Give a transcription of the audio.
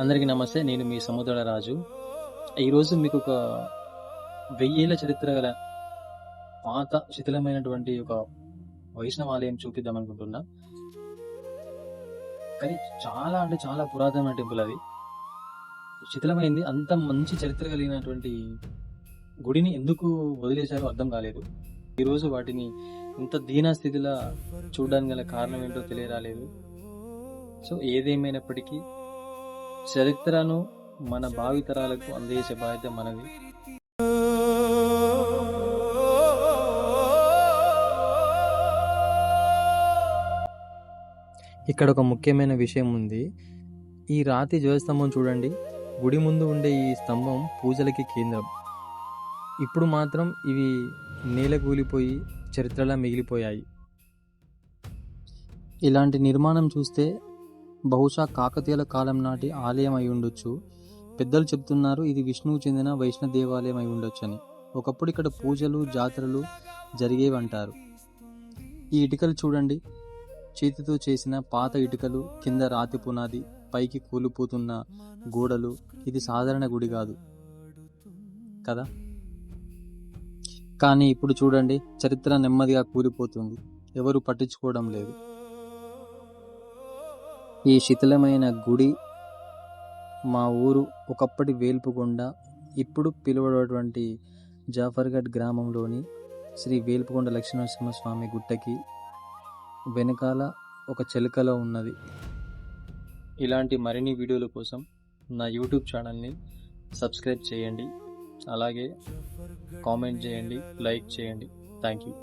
అందరికీ నమస్తే. నేను మీ సముద్ర రాజు. ఈరోజు మీకు ఒక 1000 ఏళ్ల చరిత్ర గల పాత శిథిలమైనటువంటి ఒక వైష్ణవ ఆలయం చూపిద్దామనుకుంటున్నా. కానీ చాలా అంటే చాలా పురాతనమైన టెంపుల్ అది. శిథిలమైంది. అంత మంచి చరిత్ర కలిగినటువంటి గుడిని ఎందుకు వదిలేశారో అర్థం కాలేదు. ఈరోజు వాటిని ఇంత దీన స్థితిలో చూడడానికి గల కారణం ఏంటో తెలియరాలేదు. సో ఏదేమైనప్పటికీ చరిత్రను మన భావితరాలకు అందజేసే బాధ్యత మనది. ఇక్కడ ఒక ముఖ్యమైన విషయం ఉంది. ఈ రాతి ధ్వజస్తంభం చూడండి. గుడి ముందు ఉండే ఈ స్తంభం పూజలకి కేంద్రం. ఇప్పుడు మాత్రం ఇవి నేలకూలిపోయి చరిత్రలా మిగిలిపోయాయి. ఇలాంటి నిర్మాణం చూస్తే బహుశా కాకతీయుల కాలం నాటి ఆలయం అయి ఉండొచ్చు. పెద్దలు చెప్తున్నారు ఇది విష్ణువు చెందిన వైష్ణవ దేవాలయం అయి ఉండొచ్చని. ఒకప్పుడు ఇక్కడ పూజలు జాతరలు జరిగేవంటారు. ఈ ఇటుకలు చూడండి, చేతితో చేసిన పాత ఇటుకలు, కింద రాతి పునాది, పైకి కూలిపోతున్న గోడలు. ఇది సాధారణ గుడి కాదు కదా. కానీ ఇప్పుడు చూడండి, చరిత్ర నెమ్మదిగా కూలిపోతుంది. ఎవరు పట్టించుకోవడం లేదు. ఈ శిథిలమైన గుడి మా ఊరు ఒకప్పటి వేల్పుకొండ, ఇప్పుడు పిలువబడేటువంటి జాఫర్గఢ్ గ్రామంలోని శ్రీ వేల్పుకొండ లక్ష్మీనరసింహస్వామి గుట్టకి వెనకాల ఒక చెలకలో ఉన్నది. ఇలాంటి మరిన్ని వీడియోల కోసం నా యూట్యూబ్ ఛానల్ని సబ్స్క్రైబ్ చేయండి. అలాగే కామెంట్ చేయండి, లైక్ చేయండి. Thank you.